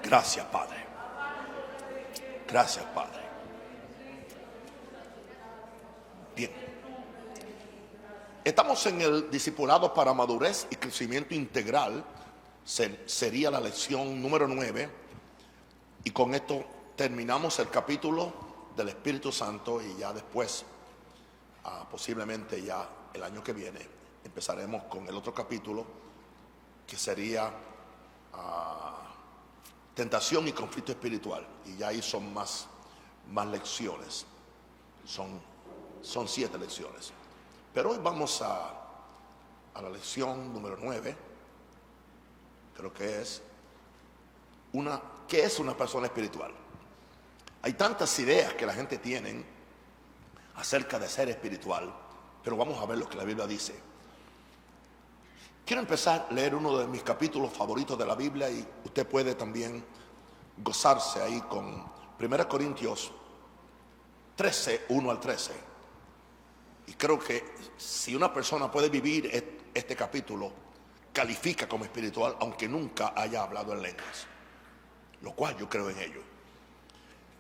Gracias, Padre. Gracias, Padre. Bien. Estamos en el discipulado para madurez y crecimiento integral. Sería la lección número 9. Y con esto terminamos el capítulo del Espíritu Santo. Y ya después, posiblemente ya el año que viene, empezaremos con el otro capítulo, que sería tentación y conflicto espiritual. Y ya ahí son más lecciones. Son 7 lecciones. Pero hoy vamos a la lección número 9. Creo que es ¿qué es una persona espiritual? Hay tantas ideas que la gente tiene acerca de ser espiritual, pero vamos a ver lo que la Biblia dice. Quiero empezar a leer uno de mis capítulos favoritos de la Biblia, y usted puede también gozarse ahí con 1 Corintios 13, 1 al 13. Y creo que si una persona puede vivir este capítulo, califica como espiritual, aunque nunca haya hablado en lenguas, lo cual yo creo en ello.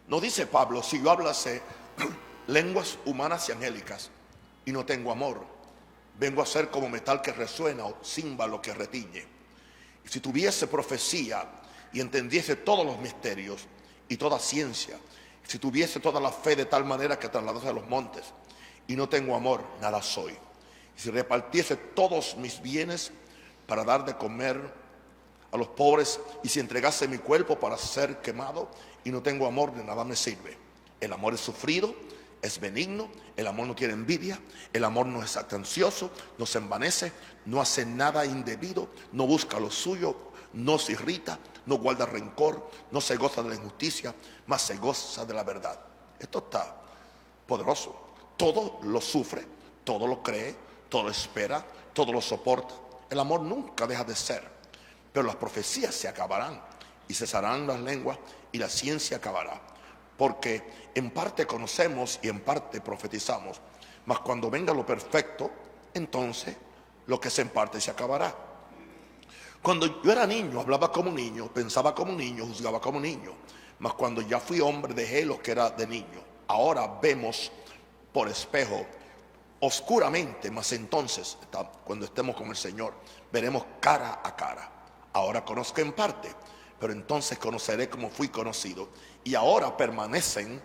Nos dice Pablo: si yo hablase lenguas humanas y angélicas y no tengo amor, vengo a ser como metal que resuena o címbalo que retiñe. Y si tuviese profecía y entendiese todos los misterios y toda ciencia, si tuviese toda la fe de tal manera que trasladase a los montes, y no tengo amor, nada soy. Y si repartiese todos mis bienes para dar de comer a los pobres, y si entregase mi cuerpo para ser quemado, y no tengo amor, de nada me sirve. El amor es sufrido, es benigno, el amor no tiene envidia, el amor no es atencioso, no se envanece, no hace nada indebido, no busca lo suyo, no se irrita, no guarda rencor, no se goza de la injusticia, mas se goza de la verdad. Esto está poderoso. Todo lo sufre, todo lo cree, todo lo espera, todo lo soporta. El amor nunca deja de ser. Pero las profecías se acabarán, y cesarán las lenguas, y la ciencia acabará. Porque en parte conocemos y en parte profetizamos. Mas cuando venga lo perfecto, entonces lo que es en parte se acabará. Cuando yo era niño, hablaba como niño, pensaba como niño, juzgaba como niño. Mas cuando ya fui hombre, dejé lo que era de niño. Ahora vemos por espejo, oscuramente, mas entonces, cuando estemos con el Señor, veremos cara a cara. Ahora conozco en parte, pero entonces conoceré como fui conocido. Y ahora permanecen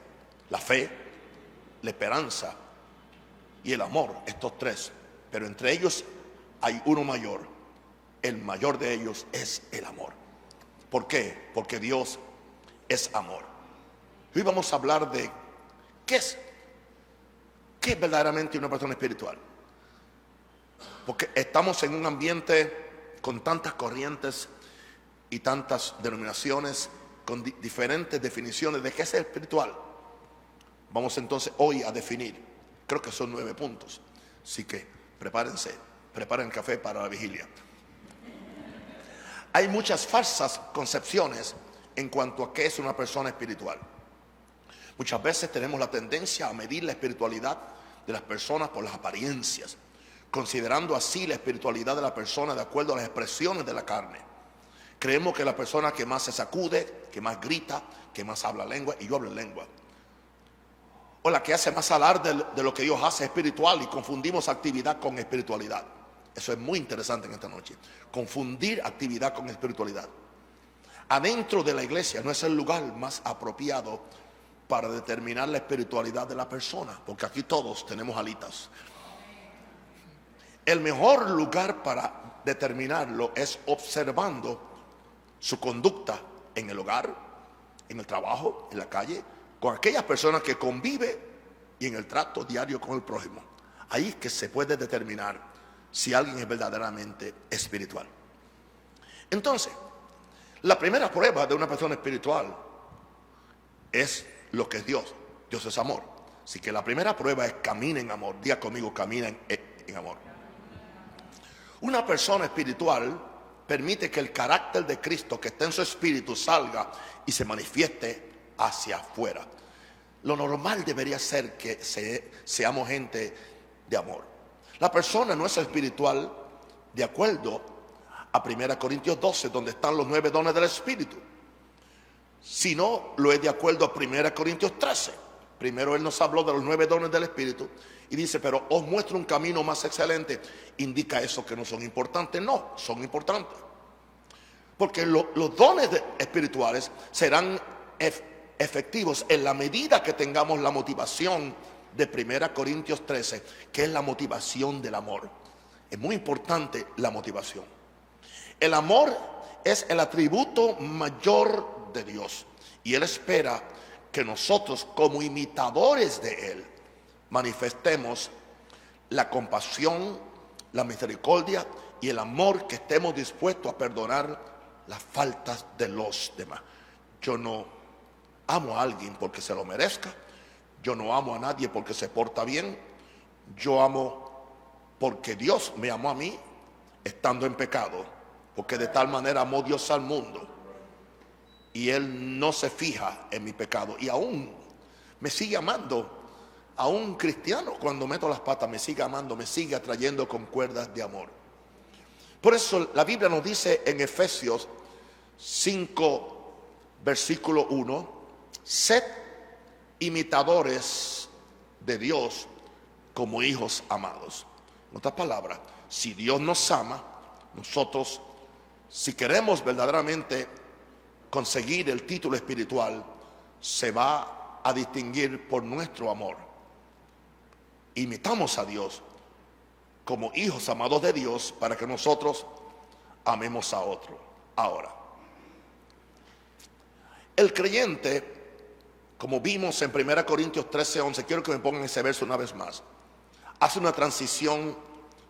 la fe, la esperanza y el amor, estos 3. Pero entre ellos hay uno mayor. El mayor de ellos es el amor. ¿Por qué? Porque Dios es amor. Hoy vamos a hablar de ¿qué es verdaderamente una persona espiritual? Porque estamos en un ambiente con tantas corrientes y tantas denominaciones, con diferentes definiciones de qué es espiritual. Vamos entonces hoy a definir, creo que son 9 puntos. Así que prepárense, preparen el café para la vigilia. Hay muchas falsas concepciones en cuanto a qué es una persona espiritual. Muchas veces tenemos la tendencia a medir la espiritualidad de las personas por las apariencias, considerando así la espiritualidad de la persona de acuerdo a las expresiones de la carne. Creemos que la persona que más se sacude, que más grita, que más habla lengua, y yo hablo lengua, o la que hace más alarde de lo que Dios hace, espiritual, y confundimos actividad con espiritualidad. Eso es muy interesante en esta noche, confundir actividad con espiritualidad. Adentro de la iglesia no es el lugar más apropiado para determinar la espiritualidad de la persona, porque aquí todos tenemos alitas. El mejor lugar para determinarlo es observando su conducta en el hogar, en el trabajo, en la calle, con aquellas personas que convive y en el trato diario con el prójimo. Ahí es que se puede determinar si alguien es verdaderamente espiritual. Entonces, la primera prueba de una persona espiritual es lo que es Dios. Dios es amor. Así que la primera prueba es camina en amor. Diga conmigo, camina en amor. Una persona espiritual permite que el carácter de Cristo que está en su espíritu salga y se manifieste hacia afuera. Lo normal debería ser que seamos gente de amor. La persona no es espiritual de acuerdo a 1 Corintios 12, donde están los 9 dones del Espíritu. sino lo es de acuerdo a 1 Corintios 13. Primero él nos habló de los 9 dones del Espíritu y dice, pero os muestro un camino más excelente. ¿Indica eso que no son importantes? No, son importantes. Porque los dones espirituales serán efectivos en la medida que tengamos la motivación de 1 Corintios 13, que es la motivación del amor. Es muy importante la motivación. El amor es el atributo mayor de Dios y Él espera que nosotros, como imitadores de Él, manifestemos la compasión, la misericordia y el amor, que estemos dispuestos a perdonar las faltas de los demás. Yo no amo a alguien porque se lo merezca. Yo no amo a nadie porque se porta bien. Yo amo porque Dios me amó a mí estando en pecado, porque de tal manera amó Dios al mundo y Él no se fija en mi pecado, y aún me sigue amando. A un cristiano, cuando meto las patas, me sigue amando, me sigue atrayendo con cuerdas de amor. Por eso la Biblia nos dice en Efesios 5, versículo 1, sed imitadores de Dios como hijos amados. En otras palabras, si Dios nos ama, nosotros, si queremos verdaderamente conseguir el título espiritual, se va a distinguir por nuestro amor. Imitamos a Dios como hijos amados de Dios para que nosotros amemos a otro. Ahora, el creyente, como vimos en 1 Corintios 13:11, quiero que me pongan ese verso una vez más, hace una transición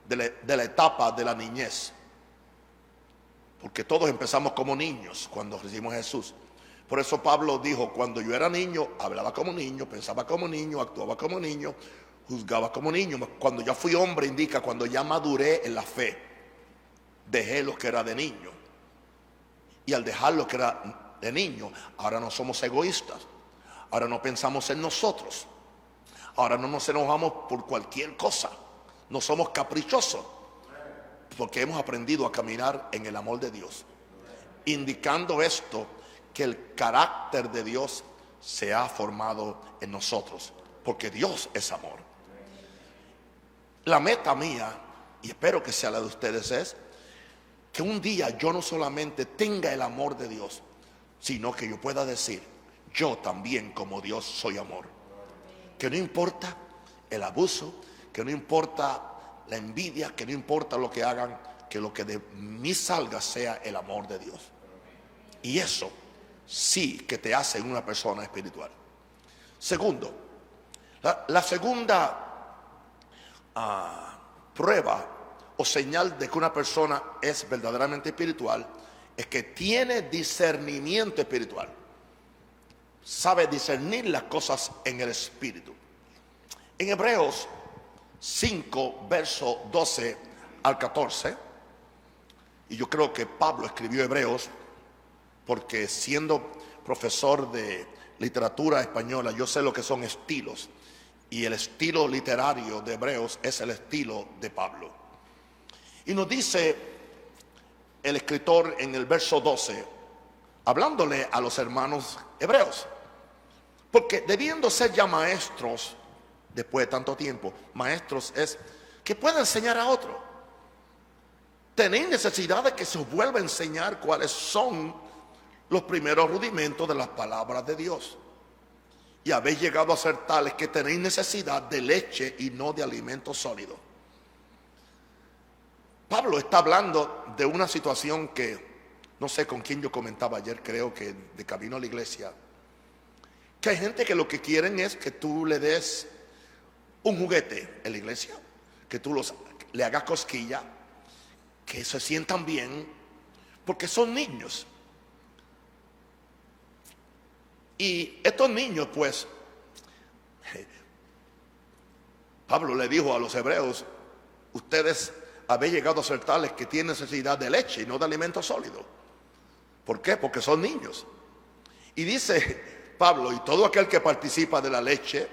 de la etapa de la niñez, porque todos empezamos como niños cuando recibimos a Jesús. Por eso Pablo dijo, cuando yo era niño, hablaba como niño, pensaba como niño, actuaba como niño, juzgaba como niño. Cuando ya fui hombre, indica cuando ya maduré en la fe, dejé lo que era de niño, y al dejar lo que era de niño, ahora no somos egoístas, ahora no pensamos en nosotros, ahora no nos enojamos por cualquier cosa, no somos caprichosos, porque hemos aprendido a caminar en el amor de Dios, indicando esto, que el carácter de Dios se ha formado en nosotros, porque Dios es amor. La meta mía, y espero que sea la de ustedes, es que un día yo no solamente tenga el amor de Dios, sino que yo pueda decir, yo también como Dios soy amor. Que no importa el abuso, que no importa la envidia, que no importa lo que hagan, que lo que de mí salga sea el amor de Dios. Y eso sí que te hace una persona espiritual. Segundo, la segunda prueba o señal de que una persona es verdaderamente espiritual es que tiene discernimiento espiritual. Sabe discernir las cosas en el espíritu. En Hebreos 5, verso 12 al 14, y yo creo que Pablo escribió Hebreos porque, siendo profesor de literatura española, yo sé lo que son estilos, y el estilo literario de Hebreos es el estilo de Pablo. Y nos dice el escritor en el verso 12, hablándole a los hermanos hebreos, porque debiendo ser ya maestros, después de tanto tiempo, maestros es que pueda enseñar a otro. Tenéis necesidad de que se os vuelva a enseñar cuáles son los primeros rudimentos de las palabras de Dios. Y habéis llegado a ser tales que tenéis necesidad de leche y no de alimento sólido. Pablo está hablando de una situación que, no sé con quién yo comentaba ayer, creo que de camino a la iglesia, que hay gente que lo que quieren es que tú le des un juguete en la iglesia, que tú le hagas cosquilla, que se sientan bien, porque son niños. Y estos niños, pues, Pablo le dijo a los hebreos, ustedes habéis llegado a ser tales que tienen necesidad de leche y no de alimento sólido. ¿Por qué? Porque son niños. Y dice Pablo, y todo aquel que participa de la leche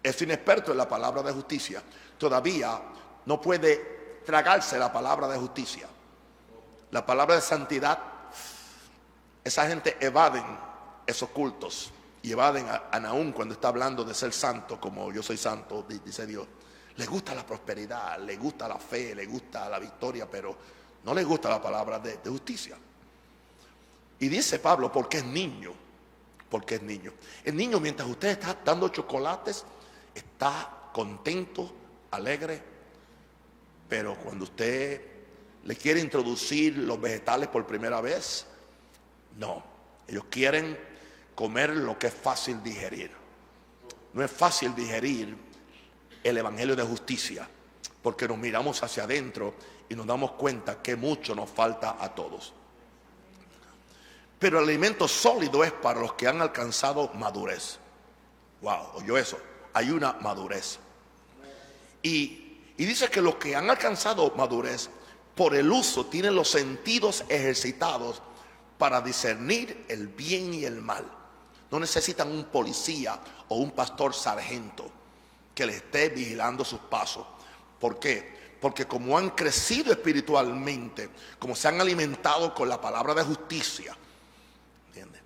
es inexperto en la palabra de justicia. Todavía no puede tragarse la palabra de justicia. La palabra de santidad, esa gente evaden esos cultos y evaden a Nahum cuando está hablando de ser santo, como yo soy santo, dice Dios. Les gusta la prosperidad, les gusta la fe, les gusta la victoria, pero no les gusta la palabra de justicia. Y dice Pablo, porque es niño. Porque es niño. El niño, mientras usted está dando chocolates, está contento, alegre. Pero cuando usted le quiere introducir los vegetales por primera vez, no. Ellos quieren comer lo que es fácil digerir. No es fácil digerir el evangelio de justicia, porque nos miramos hacia adentro y nos damos cuenta que mucho nos falta a todos. Pero el alimento sólido es para los que han alcanzado madurez. Wow, ¿oyó eso? Hay una madurez. Y dice que los que han alcanzado madurez, por el uso, tienen los sentidos ejercitados para discernir el bien y el mal. No necesitan un policía o un pastor sargento que les esté vigilando sus pasos. ¿Por qué? Porque como han crecido espiritualmente, como se han alimentado con la palabra de justicia, ¿entiendes?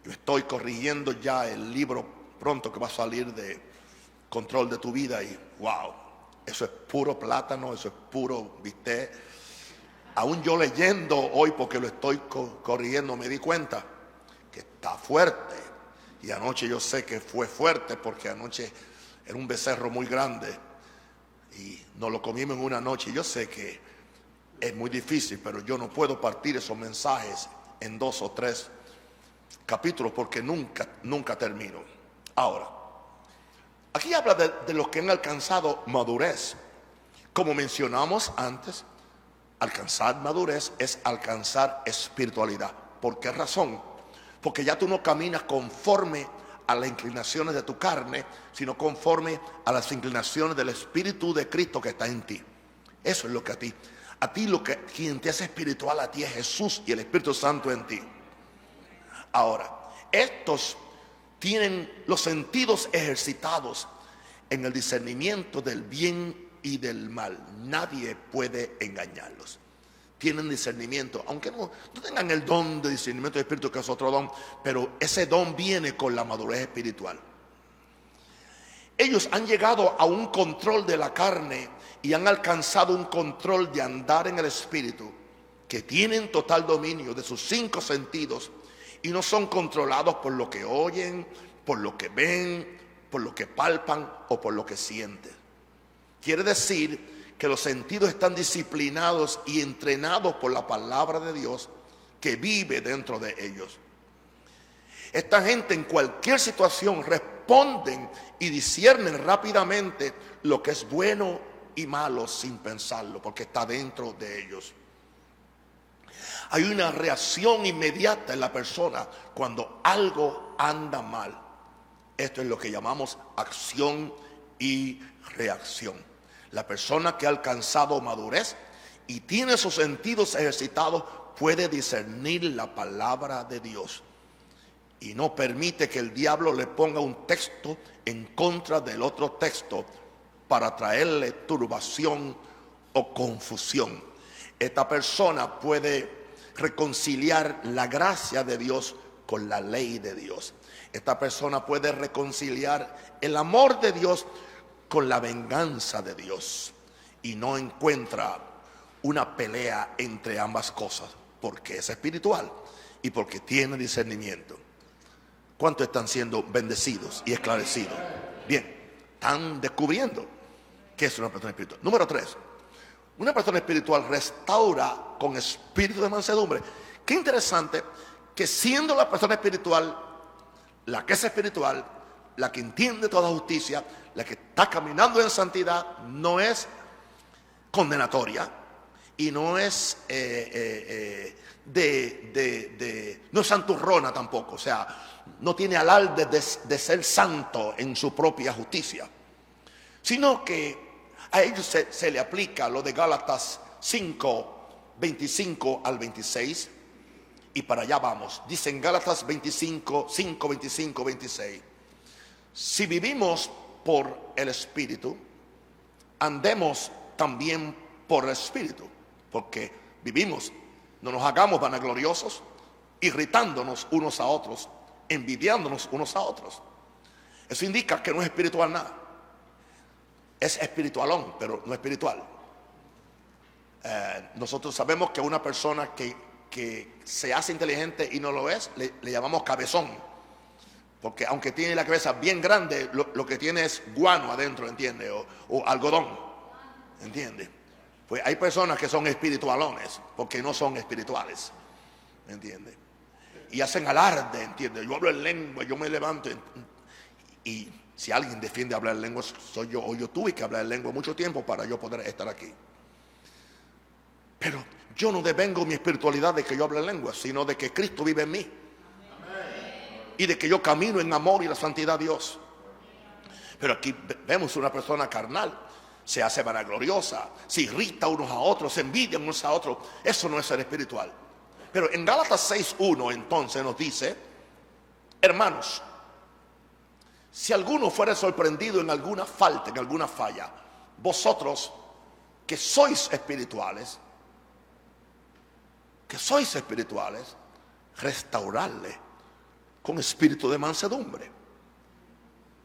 Yo estoy corrigiendo ya el libro pronto que va a salir de Control de tu Vida y wow, eso es puro plátano, eso es puro bistec. Aún yo leyendo hoy, porque lo estoy corrigiendo, me di cuenta que está fuerte. Y anoche yo sé que fue fuerte porque anoche era un becerro muy grande y nos lo comimos en una noche. Y yo sé que es muy difícil, pero yo no puedo partir esos mensajes en 2 o 3 capítulos porque nunca termino. Ahora, aquí habla de los que han alcanzado madurez. Como mencionamos antes, alcanzar madurez es alcanzar espiritualidad. ¿Por qué razón? Porque ya tú no caminas conforme a las inclinaciones de tu carne, sino conforme a las inclinaciones del Espíritu de Cristo que está en ti. Eso es lo que a ti quien te hace espiritual a ti es Jesús y el Espíritu Santo en ti. Ahora, estos tienen los sentidos ejercitados en el discernimiento del bien y del mal. Nadie puede engañarlos. Tienen discernimiento, aunque no tengan el don de discernimiento de espíritu, que es otro don, pero ese don viene con la madurez espiritual. Ellos han llegado a un control de la carne y han alcanzado un control de andar en el espíritu, que tienen total dominio de sus 5 sentidos y no son controlados por lo que oyen, por lo que ven, por lo que palpan o por lo que sienten. Quiere decir que los sentidos están disciplinados y entrenados por la palabra de Dios que vive dentro de ellos. Esta gente en cualquier situación responden y disciernen rápidamente lo que es bueno y malo sin pensarlo, porque está dentro de ellos. Hay una reacción inmediata en la persona cuando algo anda mal. Esto es lo que llamamos acción y reacción. La persona que ha alcanzado madurez y tiene sus sentidos ejercitados puede discernir la palabra de Dios y no permite que el diablo le ponga un texto en contra del otro texto para traerle turbación o confusión. Esta persona puede reconciliar la gracia de Dios con la ley de Dios. Esta persona puede reconciliar el amor de Dios con la venganza de Dios y no encuentra una pelea entre ambas cosas, porque es espiritual y porque tiene discernimiento. ¿Cuántos están siendo bendecidos y esclarecidos? Bien, están descubriendo qué es una persona espiritual. Número 3, una persona espiritual restaura con espíritu de mansedumbre. Qué interesante que siendo la persona espiritual, la que es espiritual, la que entiende toda justicia, la que está caminando en santidad, no es condenatoria y no es no es santurrona tampoco. O sea, no tiene alarde de ser santo en su propia justicia, sino que a ellos se le aplica lo de Gálatas 5, 25 al 26. Y para allá vamos. Dice en Gálatas 25, 5, 25, 26. Si vivimos por el Espíritu, andemos también por el Espíritu. Porque vivimos, no nos hagamos vanagloriosos, irritándonos unos a otros, envidiándonos unos a otros. Eso indica que no es espiritual nada. Es espiritualón, pero no espiritual. Nosotros sabemos que una persona que se hace inteligente y no lo es, le llamamos cabezón. Porque aunque tiene la cabeza bien grande, lo que tiene es guano adentro, ¿entiende? O algodón, ¿entiende? Pues hay personas que son espiritualones porque no son espirituales, ¿entiende? Y hacen alarde, ¿entiende? Yo hablo en lengua, yo me levanto. Y si alguien defiende hablar en lengua, soy yo. O yo tuve que hablar en lengua mucho tiempo para yo poder estar aquí. Pero yo no devengo mi espiritualidad de que yo hable en lengua, sino de que Cristo vive en mí. Y de que yo camino en amor y la santidad de Dios. Pero aquí vemos una persona carnal, se hace vanagloriosa, se irrita unos a otros, se envidian unos a otros. Eso no es ser espiritual. Pero en Gálatas 6:1 entonces nos dice: hermanos, si alguno fuera sorprendido en alguna falta, en alguna falla, vosotros que sois espirituales, restaurarle con espíritu de mansedumbre,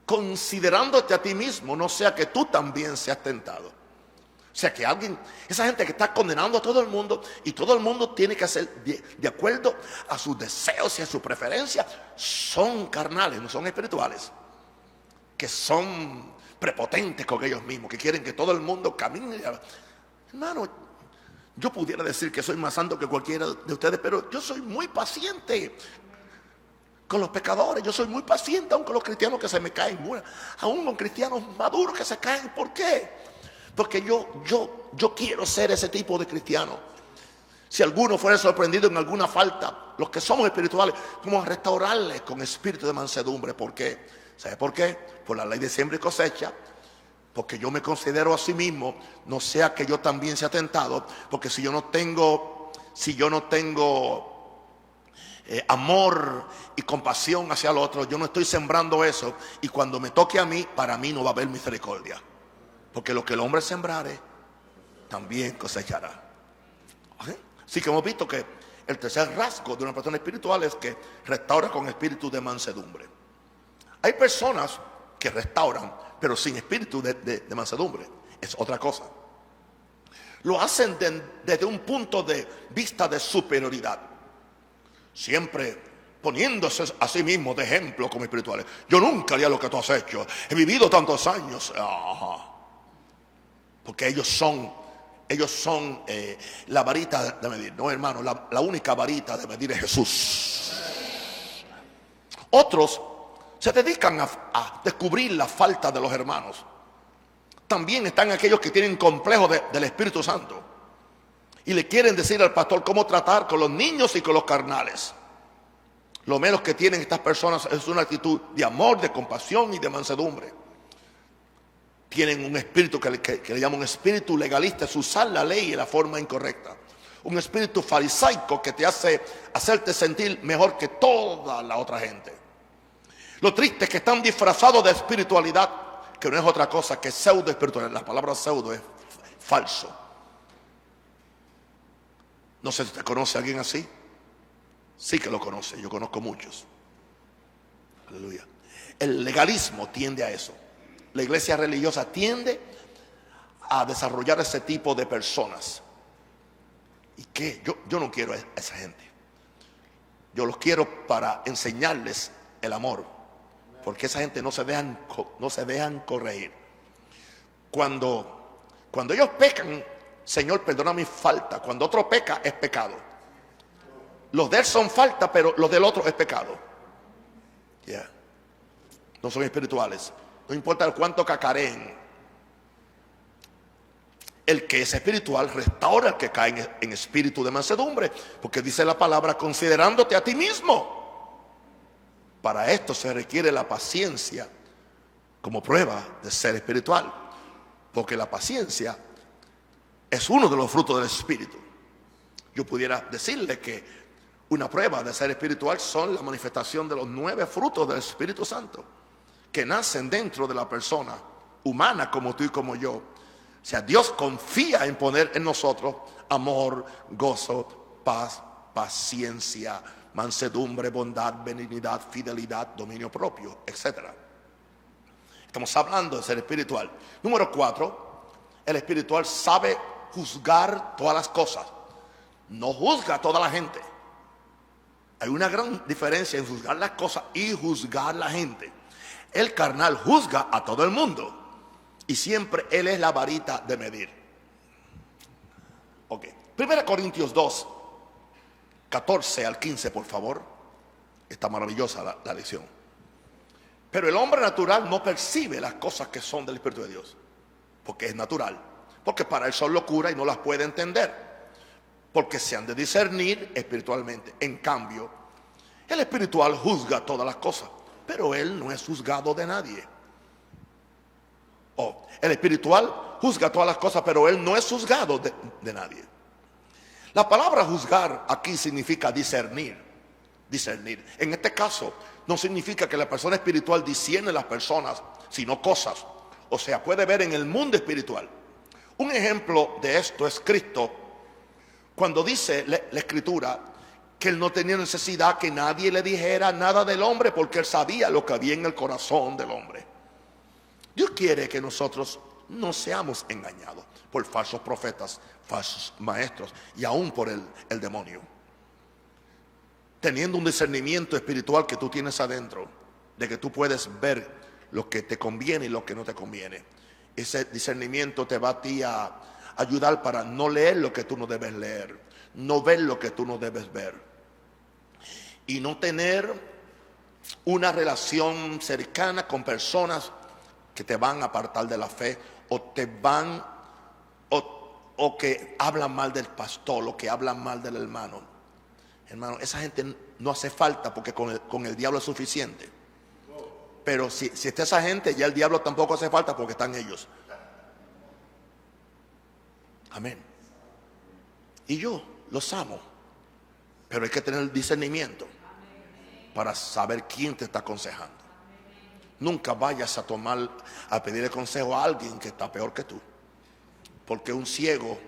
considerándote a ti mismo, no sea que tú también seas tentado. O sea que esa gente que está condenando a todo el mundo, y todo el mundo tiene que hacer de acuerdo a sus deseos y a su preferencia, son carnales, no son espirituales, que son prepotentes con ellos mismos, que quieren que todo el mundo camine. Hermano, yo pudiera decir que soy más santo que cualquiera de ustedes, pero yo soy muy paciente con los pecadores. Yo soy muy paciente aún con los cristianos que se me caen, aún con cristianos maduros que se caen. ¿Por qué? Porque yo quiero ser ese tipo de cristiano. Si alguno fuera sorprendido en alguna falta, los que somos espirituales, vamos a restaurarle con espíritu de mansedumbre. ¿Por qué? ¿Sabe por qué? Por la ley de siembra y cosecha. Porque yo me considero a sí mismo, no sea que yo también sea tentado. Porque si yo no tengo amor y compasión hacia el otro, yo no estoy sembrando eso, y cuando me toque a mí, para mí no va a haber misericordia, porque lo que el hombre sembrare también cosechará. ¿Okay? Así que hemos visto que el tercer rasgo de una persona espiritual es que restaura con espíritu de mansedumbre. Hay personas que restauran pero sin espíritu de mansedumbre. Es otra cosa. Lo hacen desde un punto de vista de superioridad, siempre poniéndose a sí mismo de ejemplo como espirituales. Yo nunca haría lo que tú has hecho, he vivido tantos años. Porque ellos son la varita de medir. No, hermano, la única varita de medir es Jesús. Otros se dedican a descubrir la falta de los hermanos. También están aquellos que tienen complejo del Espíritu Santo y le quieren decir al pastor cómo tratar con los niños y con los carnales. Lo menos que tienen estas personas es una actitud de amor, de compasión y de mansedumbre. Tienen un espíritu que le llaman un espíritu legalista, es usar la ley de la forma incorrecta. Un espíritu farisaico que te hace hacerte sentir mejor que toda la otra gente. Lo triste es que están disfrazados de espiritualidad, que no es otra cosa que pseudo espiritualidad. La palabra pseudo es falso. No sé si usted conoce a alguien así. Sí que lo conoce, yo conozco muchos. Aleluya. El legalismo tiende a eso. La iglesia religiosa tiende a desarrollar ese tipo de personas. ¿Y qué? Yo no quiero a esa gente. Yo los quiero para enseñarles el amor. Porque esa gente no se dejan corregir. Cuando ellos pecan, Señor, perdona mi falta. Cuando otro peca, es pecado. Los de él son falta, pero los del otro es pecado. No son espirituales. No importa cuánto cacareen. El que es espiritual restaura al que cae en espíritu de mansedumbre. Porque dice la palabra, considerándote a ti mismo. Para esto se requiere la paciencia como prueba de ser espiritual. Porque la paciencia es uno de los frutos del Espíritu. Yo pudiera decirle que una prueba de ser espiritual son la manifestación de los 9 frutos del Espíritu Santo que nacen dentro de la persona humana como tú y como yo. O sea, Dios confía en poner en nosotros amor, gozo, paz, paciencia, mansedumbre, bondad, benignidad, fidelidad, dominio propio, etc. Estamos hablando de ser espiritual. Número 4, el espiritual sabe juzgar todas las cosas. No juzga a toda la gente. Hay una gran diferencia en juzgar las cosas y juzgar la gente. El carnal juzga a todo el mundo y siempre él es la varita de medir. Ok. 1 Corintios 2, 14 al 15, por favor. Está maravillosa la lección. Pero el hombre natural no percibe las cosas que son del Espíritu de Dios, porque es natural, porque para él son locura y no las puede entender, porque se han de discernir espiritualmente. En cambio, el espiritual juzga todas las cosas, pero él no es juzgado de nadie. El espiritual juzga todas las cosas, pero él no es juzgado de nadie. La palabra juzgar aquí significa discernir. Discernir. En este caso, no significa que la persona espiritual discierne las personas, sino cosas. O sea, puede ver en el mundo espiritual. Un ejemplo de esto es Cristo, cuando dice la Escritura que él no tenía necesidad que nadie le dijera nada del hombre, porque él sabía lo que había en el corazón del hombre. Dios quiere que nosotros no seamos engañados por falsos profetas, falsos maestros y aún por el demonio. Teniendo un discernimiento espiritual que tú tienes adentro, de que tú puedes ver lo que te conviene y lo que no te conviene. Ese discernimiento te va a ti a ayudar para no leer lo que tú no debes leer, no ver lo que tú no debes ver, y no tener una relación cercana con personas que te van a apartar de la fe, o te van o que hablan mal del pastor, o que hablan mal del hermano. Hermano, esa gente no hace falta, porque con el diablo es suficiente. Pero si está esa gente, ya el diablo tampoco hace falta, porque están ellos. Amén. Y yo los amo, pero hay que tener el discernimiento para saber quién te está aconsejando. Nunca vayas a pedirle consejo a alguien que está peor que tú, porque un ciego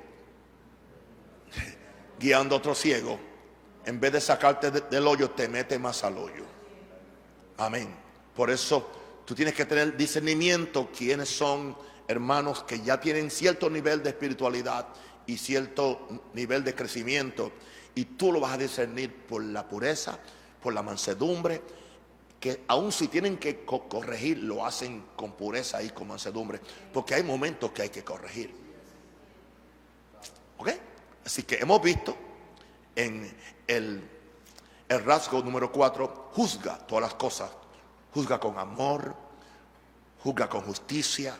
guiando a otro ciego, en vez de sacarte del hoyo, te mete más al hoyo. Amén. Por eso tú tienes que tener discernimiento quiénes son hermanos que ya tienen cierto nivel de espiritualidad y cierto nivel de crecimiento, y tú lo vas a discernir por la pureza, por la mansedumbre, que aun si tienen que corregir, lo hacen con pureza y con mansedumbre, porque hay momentos que hay que corregir. ¿Ok? Así que hemos visto en el rasgo número 4, juzga todas las cosas, juzga con amor, juzga con justicia,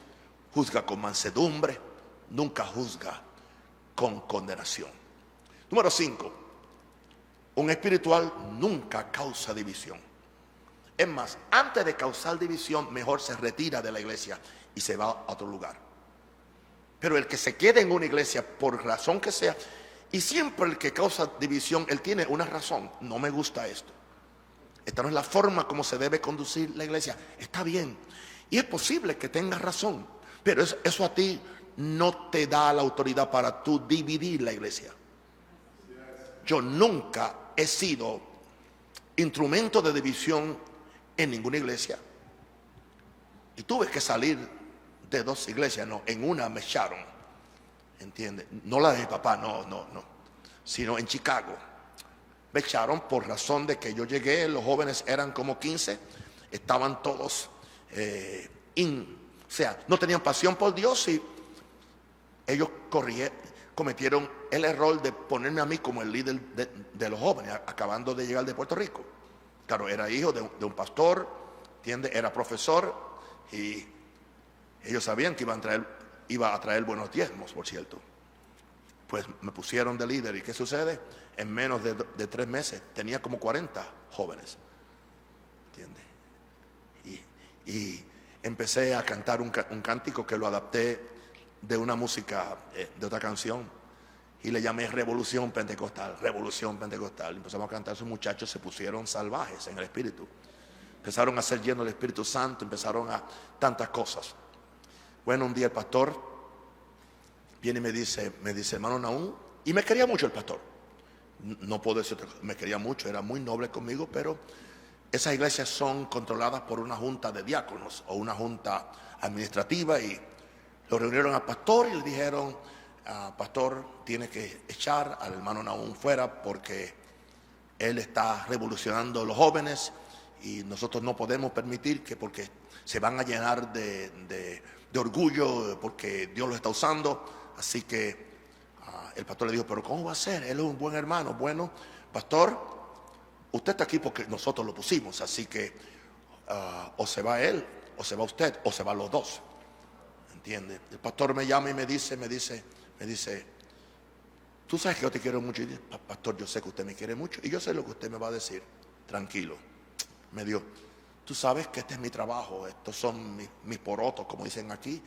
juzga con mansedumbre, nunca juzga con condenación. Número 5, un espiritual nunca causa división. Es más, antes de causar división, mejor se retira de la iglesia y se va a otro lugar. Pero el que se quede en una iglesia, por razón que sea, y siempre el que causa división, él tiene una razón. No me gusta esto. Esta no es la forma como se debe conducir la iglesia. Está bien. Y es posible que tengas razón, pero eso a ti no te da la autoridad para tú dividir la iglesia. Yo nunca he sido instrumento de división en ninguna iglesia. Y tuve que salir de 2 iglesias, no, en una me echaron, ¿entiendes? No la de mi papá, no, sino en Chicago. Me echaron por razón de que yo llegué, los jóvenes eran como 15, estaban todos, o sea, no tenían pasión por Dios, y ellos cometieron el error de ponerme a mí como el líder de los jóvenes, acabando de llegar de Puerto Rico. Claro, era hijo de un pastor, ¿entiendes? Era profesor, y ellos sabían que iba a traer buenos diezmos, por cierto. Pues me pusieron de líder, y ¿qué sucede? En menos de 3 meses tenía como 40 jóvenes, ¿entiendes? Y empecé a cantar un cántico que lo adapté de una música, de otra canción, y le llamé Revolución Pentecostal, Revolución Pentecostal. Empezamos a cantar, esos muchachos se pusieron salvajes en el espíritu, empezaron a ser llenos del Espíritu Santo, empezaron a tantas cosas. Bueno, un día el pastor viene y me dice, hermano Nahum, y me quería mucho el pastor, no puedo decir, me quería mucho, era muy noble conmigo, pero esas iglesias son controladas por una junta de diáconos o una junta administrativa, y lo reunieron al pastor y le dijeron: pastor, tiene que echar al hermano Nahum fuera porque él está revolucionando a los jóvenes y nosotros no podemos permitir que, porque se van a llenar de orgullo porque Dios lo está usando. Así que el pastor le dijo: pero ¿cómo va a ser? Él es un buen hermano. Bueno, pastor, usted está aquí porque nosotros lo pusimos, así que o se va él, o se va usted, o se van los dos. ¿Entiende? El pastor me llama y me dice: tú sabes que yo te quiero mucho. Y dice: pastor, yo sé que usted me quiere mucho y yo sé lo que usted me va a decir. Tranquilo. Me dijo: tú sabes que este es mi trabajo, estos son mis porotos, como dicen aquí,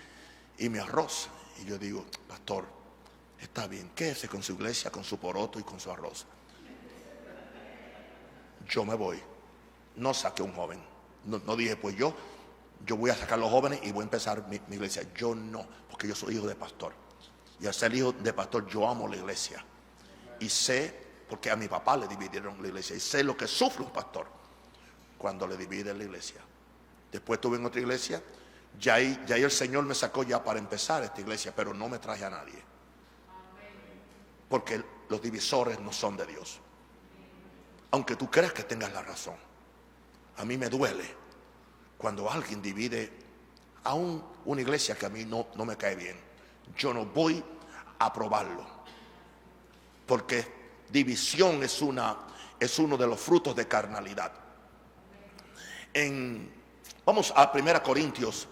y mi arroz. Y yo digo: pastor, está bien, quédese con su iglesia, con su poroto y con su arroz. Yo me voy. No saqué un joven. No dije: pues yo voy a sacar a los jóvenes y voy a empezar mi iglesia. Yo no, porque yo soy hijo de pastor. Y al ser hijo de pastor, yo amo la iglesia. Y sé, porque a mi papá le dividieron la iglesia, y sé lo que sufre un pastor cuando le dividen la iglesia. Después estuve en otra iglesia, ya ahí el Señor me sacó ya para empezar esta iglesia, pero no me traje a nadie. Porque los divisores no son de Dios. Aunque tú creas que tengas la razón, a mí me duele cuando alguien divide aún una iglesia que a mí no me cae bien. Yo no voy a aprobarlo, porque división es uno de los frutos de carnalidad. Vamos a 1 Corintios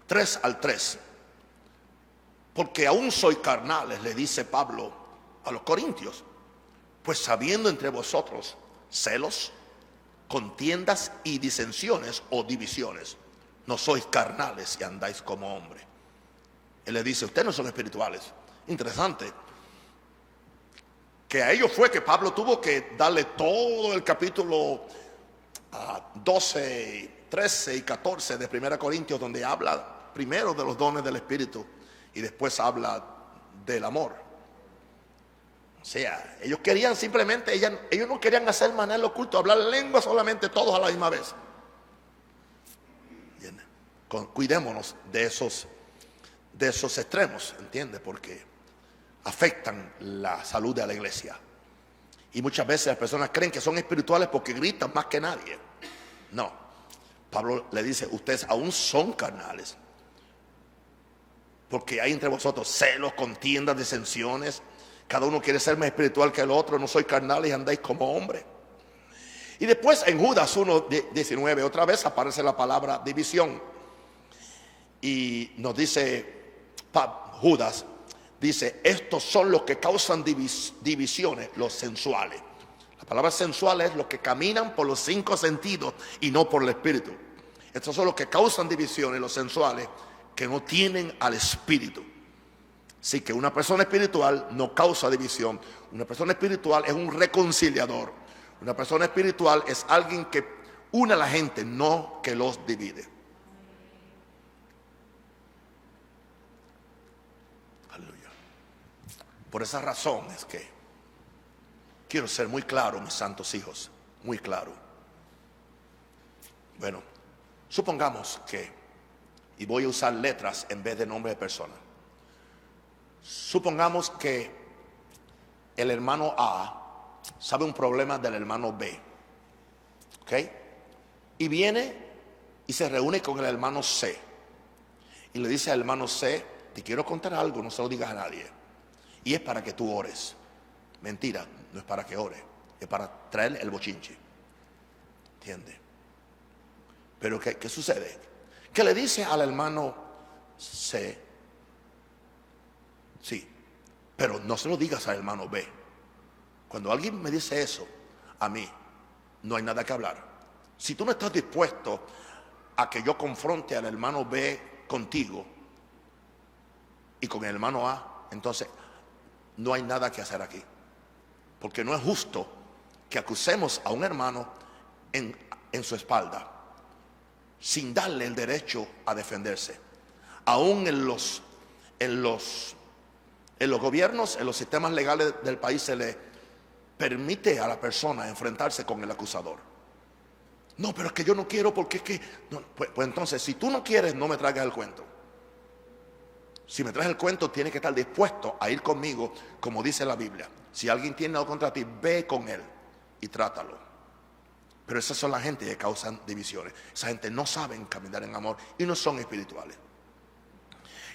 3:3. Porque aún soy carnales, le dice Pablo a los corintios, pues sabiendo entre vosotros celos, contiendas y disensiones o divisiones, no sois carnales y andáis como hombres. Él le dice: ustedes no son espirituales. Interesante que a ellos fue que Pablo tuvo que darle todo el capítulo 12, 13 y 14 de 1 Corintios, donde habla primero de los dones del Espíritu y después habla del amor. O sea, ellos querían simplemente, ellos no querían hacer maná en lo oculto, hablar lengua solamente, todos a la misma vez. Bien. Cuidémonos de esos extremos, ¿entiende? Porque afectan la salud de la iglesia. Y muchas veces las personas creen que son espirituales porque gritan más que nadie. No. Pablo le dice: ustedes aún son carnales, porque hay entre vosotros celos, contiendas, disensiones. Cada uno quiere ser más espiritual que el otro. No sois carnales y andáis como hombres. Y después en Judas 1:19 otra vez aparece la palabra división. Y nos dice Judas, dice: estos son los que causan divisiones, los sensuales. La palabra sensual es los que caminan por los 5 sentidos y no por el espíritu. Estos son los que causan divisiones, los sensuales, que no tienen al espíritu. Así que una persona espiritual no causa división. Una persona espiritual es un reconciliador. Una persona espiritual es alguien que une a la gente, no que los divide. Aleluya. Por esa razón es que quiero ser muy claro, mis santos hijos, muy claro. Bueno, supongamos que, y voy a usar letras en vez de nombre de persona. Supongamos que el hermano A sabe un problema del hermano B, ¿ok? Y viene y se reúne con el hermano C y le dice al hermano C: te quiero contar algo, no se lo digas a nadie, y es para que tú ores. Mentira, no es para que ore, es para traer el bochinche, ¿entiende? Pero ¿qué sucede? Que le dice al hermano C: sí, pero no se lo digas al hermano B. Cuando alguien me dice eso a mí, no hay nada que hablar. Si tú no estás dispuesto a que yo confronte al hermano B contigo y con el hermano A, entonces no hay nada que hacer aquí. Porque no es justo que acusemos a un hermano en su espalda sin darle el derecho a defenderse. Aún en los gobiernos, en los sistemas legales del país se le permite a la persona enfrentarse con el acusador. No, pero es que yo no quiero porque es que... No, pues entonces, si tú no quieres, no me traigas el cuento. Si me traes el cuento, tienes que estar dispuesto a ir conmigo, como dice la Biblia. Si alguien tiene algo contra ti, ve con él y trátalo. Pero esas son la gente que causan divisiones. Esa gente no saben caminar en amor y no son espirituales.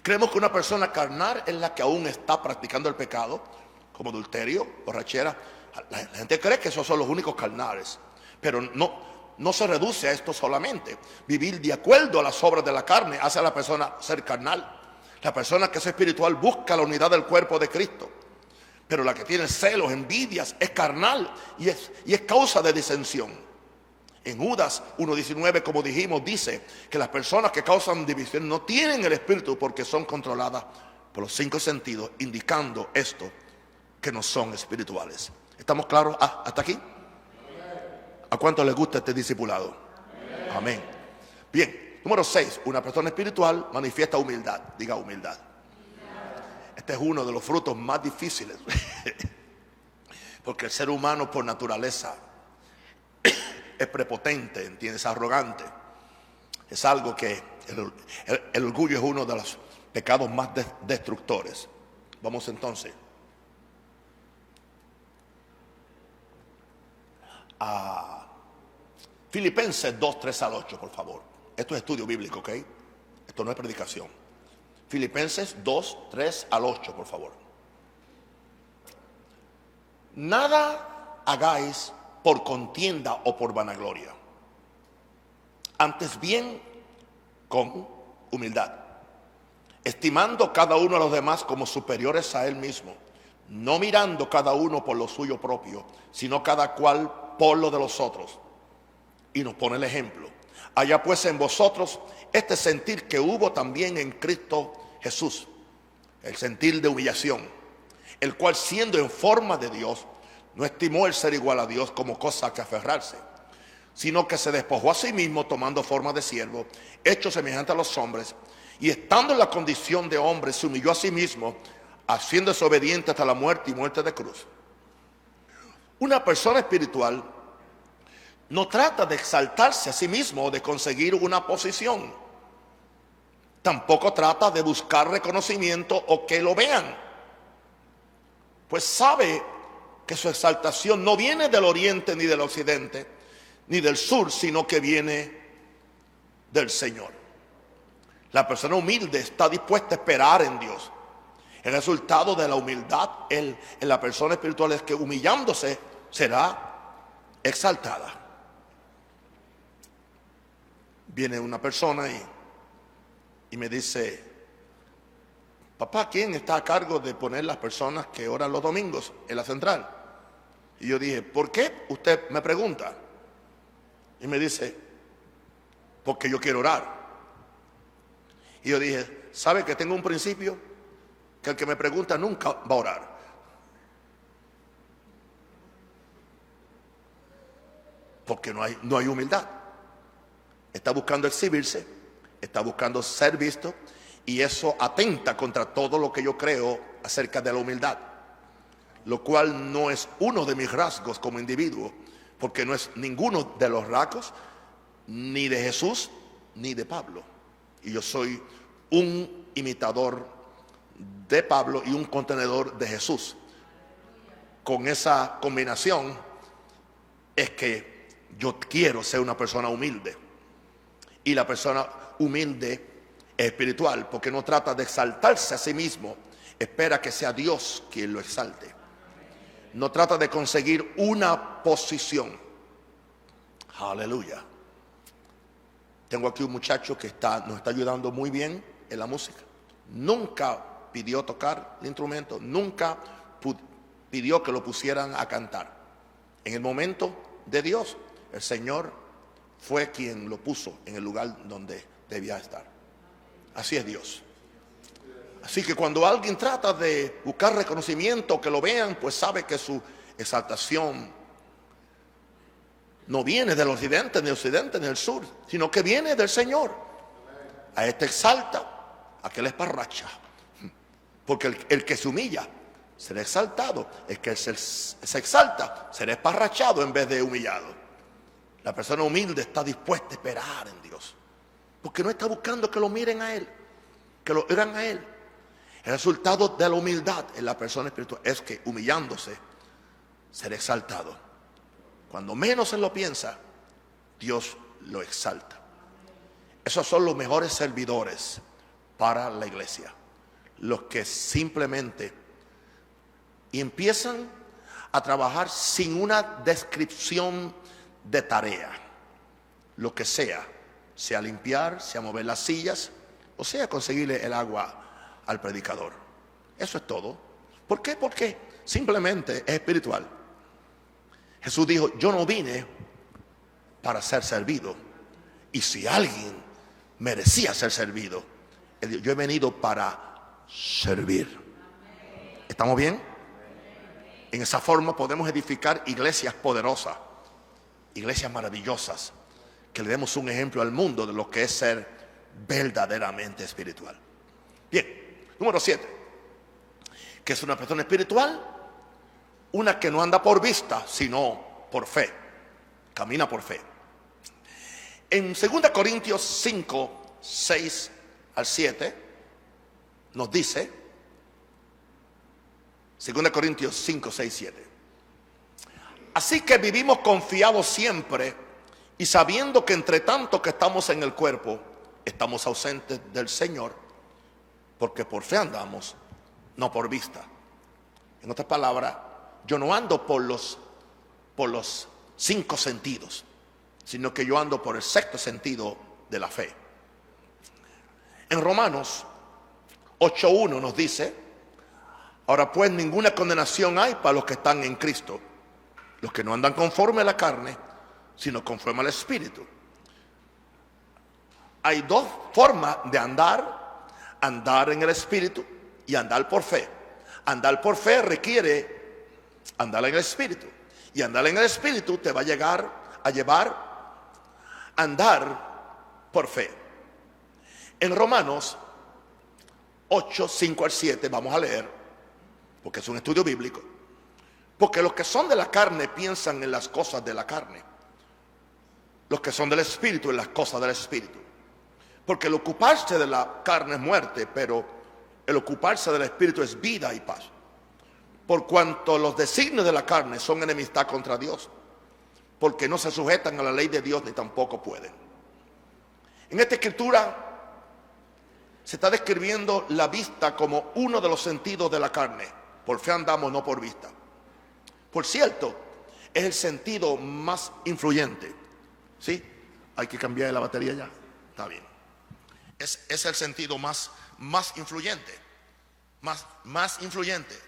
Creemos que una persona carnal es la que aún está practicando el pecado, como adulterio, borrachera. La gente cree que esos son los únicos carnales, pero no se reduce a esto solamente. Vivir de acuerdo a las obras de la carne hace a la persona ser carnal. La persona que es espiritual busca la unidad del cuerpo de Cristo, pero la que tiene celos, envidias, es carnal y es causa de disensión. En Judas 1:19, como dijimos, dice que las personas que causan división no tienen el espíritu porque son controladas por los 5 sentidos, indicando esto, que no son espirituales. ¿Estamos claros hasta aquí? ¿A cuánto les gusta este discipulado? Amén. Bien. Número 6, una persona espiritual manifiesta humildad. Diga humildad. Este es uno de los frutos más difíciles. Porque el ser humano por naturaleza es prepotente, ¿entiendes? Es arrogante. Es algo que el orgullo es uno de los pecados más destructores. Vamos entonces a Filipenses 2:3-8, por favor. Esto es estudio bíblico, ¿ok? Esto no es predicación. Filipenses 2:3-8, por favor. Nada hagáis por contienda o por vanagloria. Antes bien, con humildad, estimando cada uno a los demás como superiores a él mismo, no mirando cada uno por lo suyo propio, sino cada cual por lo de los otros. Y nos pone el ejemplo. Haya pues en vosotros este sentir que hubo también en Cristo Jesús, el sentir de humillación, el cual siendo en forma de Dios, no estimó el ser igual a Dios como cosa que aferrarse, sino que se despojó a sí mismo tomando forma de siervo, hecho semejante a los hombres, y estando en la condición de hombre, se humilló a sí mismo, haciéndose obediente hasta la muerte y muerte de cruz. Una persona espiritual no trata de exaltarse a sí mismo o de conseguir una posición. Tampoco trata de buscar reconocimiento o que lo vean. Pues sabe que su exaltación no viene del oriente ni del occidente, ni del sur, sino que viene del Señor. La persona humilde está dispuesta a esperar en Dios. El resultado de la humildad en la persona espiritual es que humillándose será exaltada. Viene una persona y me dice: papá, ¿quién está a cargo de poner las personas que oran los domingos en la central? Y yo dije: ¿por qué usted me pregunta? Y me dice: porque yo quiero orar. Y yo dije: ¿sabe que tengo un principio? Que el que me pregunta nunca va a orar. Porque no hay humildad. Está buscando exhibirse, está buscando ser visto, y eso atenta contra todo lo que yo creo acerca de la humildad, lo cual no es uno de mis rasgos como individuo, porque no es ninguno de los rasgos ni de Jesús ni de Pablo. Y yo soy un imitador de Pablo y un contenedor de Jesús. Con esa combinación es que yo quiero ser una persona humilde. Y la persona humilde es espiritual, porque no trata de exaltarse a sí mismo, espera que sea Dios quien lo exalte. No trata de conseguir una posición. Aleluya. Tengo aquí un muchacho que nos está ayudando muy bien en la música. Nunca pidió tocar el instrumento, nunca pidió que lo pusieran a cantar. En el momento de Dios, el Señor fue quien lo puso en el lugar donde debía estar. Así es Dios. Así que cuando alguien trata de buscar reconocimiento, que lo vean, pues sabe que su exaltación no viene del occidente, ni del sur, sino que viene del Señor. A este exalta, a aquel esparracha. Porque el que se humilla será exaltado. El que se exalta será esparrachado en vez de humillado. La persona humilde está dispuesta a esperar en Dios, porque no está buscando que lo miren a Él, que lo oigan a Él. El resultado de la humildad en la persona espiritual es que, humillándose, será exaltado. Cuando menos Él lo piensa, Dios lo exalta. Esos son los mejores servidores para la iglesia, los que simplemente empiezan a trabajar sin una descripción de tarea. Lo que sea limpiar, sea mover las sillas, o sea conseguirle el agua al predicador. Eso es todo. ¿Por qué? Porque simplemente es espiritual. Jesús dijo: yo no vine para ser servido, y si alguien merecía ser servido, Él dijo: yo he venido para servir. ¿Estamos bien? En esa forma podemos edificar iglesias poderosas, iglesias maravillosas, que le demos un ejemplo al mundo de lo que es ser verdaderamente espiritual. Bien, número 7. ¿Qué es una persona espiritual? Una que no anda por vista, sino por fe. Camina por fe. En 2 Corintios 5, 6 al 7 nos dice, 2 Corintios 5, 6, 7: así que vivimos confiados siempre, y sabiendo que entre tanto que estamos en el cuerpo, estamos ausentes del Señor, porque por fe andamos, no por vista. En otras palabras, yo no ando por los 5 sentidos, sino que yo ando por el 6º sentido de la fe. En Romanos 8:1 nos dice: ahora pues ninguna condenación hay para los que están en Cristo, los que no andan conforme a la carne, sino conforme al Espíritu. Hay dos formas de andar: andar en el Espíritu y andar por fe. Andar por fe requiere andar en el Espíritu, y andar en el Espíritu te va a llevar a andar por fe. En Romanos 8, 5 al 7 vamos a leer, porque es un estudio bíblico. Porque los que son de la carne piensan en las cosas de la carne, los que son del Espíritu en las cosas del Espíritu. Porque el ocuparse de la carne es muerte, pero el ocuparse del Espíritu es vida y paz. Por cuanto los designios de la carne son enemistad contra Dios, porque no se sujetan a la ley de Dios ni tampoco pueden. En esta escritura se está describiendo la vista como uno de los sentidos de la carne. Por fe andamos, no por vista. Por cierto, es el sentido más influyente. ¿Sí? Hay que cambiar la batería ya. Está bien. Es el sentido más influyente. Más influyente.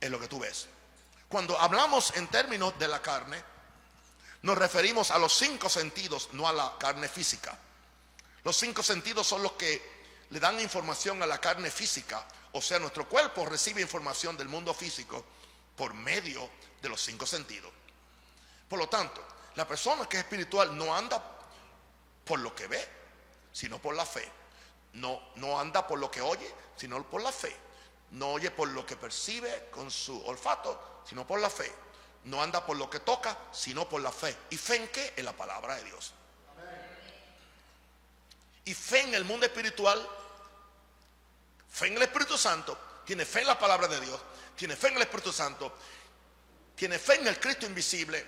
Es lo que tú ves. Cuando hablamos en términos de la carne, nos referimos a los 5 sentidos, no a la carne física. Los 5 sentidos son los que le dan información a la carne física. O sea, nuestro cuerpo recibe información del mundo físico por medio de los 5 sentidos. Por lo tanto, la persona que es espiritual no anda por lo que ve, sino por la fe. No anda por lo que oye, sino por la fe. No oye por lo que percibe con su olfato, sino por la fe. No anda por lo que toca, sino por la fe. ¿Y fe en qué? En la palabra de Dios. Y fe en el mundo espiritual, fe en el Espíritu Santo, tiene fe en la palabra de Dios, tiene fe en el Espíritu Santo, tiene fe en el Cristo invisible,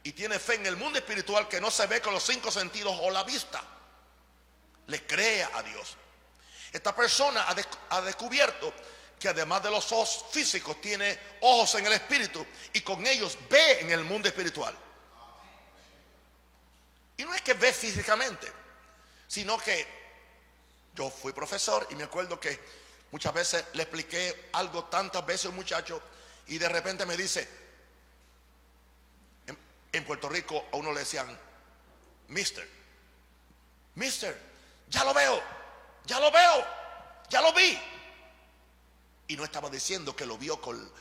y tiene fe en el mundo espiritual que no se ve con los 5 sentidos o la vista. Le cree a Dios. Esta persona ha descubierto que además de los ojos físicos tiene ojos en el espíritu, y con ellos ve en el mundo espiritual. Y no es que ve físicamente, sino que yo fui profesor y me acuerdo que muchas veces le expliqué algo tantas veces a un muchacho, y de repente me dice, en Puerto Rico a uno le decían Mister, ya lo veo, ya lo vi. Y no estaba diciendo que lo vio con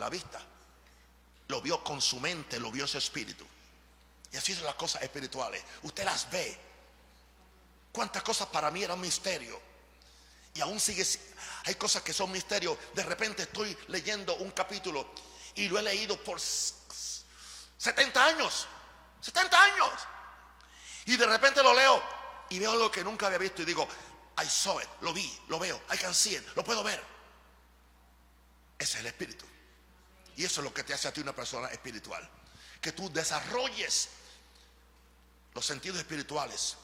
la vista, lo vio con su mente, lo vio en su espíritu. Y así son las cosas espirituales, usted las ve. Cuántas cosas para mí eran un misterio, y aún Hay cosas que son misterios. De repente estoy leyendo un capítulo y lo he leído por 70 años. 70 años. Y de repente lo leo y veo algo que nunca había visto y digo, I saw it, lo vi, lo veo, I can see it, lo puedo ver. Ese es el espíritu. Y eso es lo que te hace a ti una persona espiritual. Que tú desarrolles los sentidos espirituales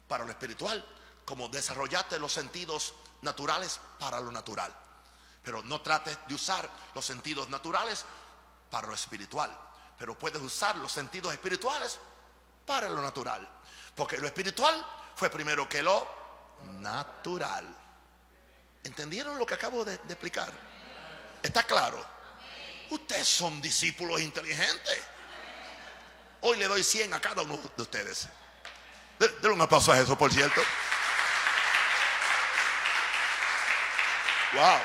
para lo espiritual, como desarrollaste los sentidos naturales para lo natural. Pero no trates de usar los sentidos naturales para lo espiritual, pero puedes usar los sentidos espirituales para lo natural, porque lo espiritual fue primero que lo natural. ¿Entendieron lo que acabo de explicar? ¿Está claro? Ustedes son discípulos inteligentes. Hoy le doy 100 a cada uno de ustedes. Denle un aplauso a Jesús, por cierto. Wow.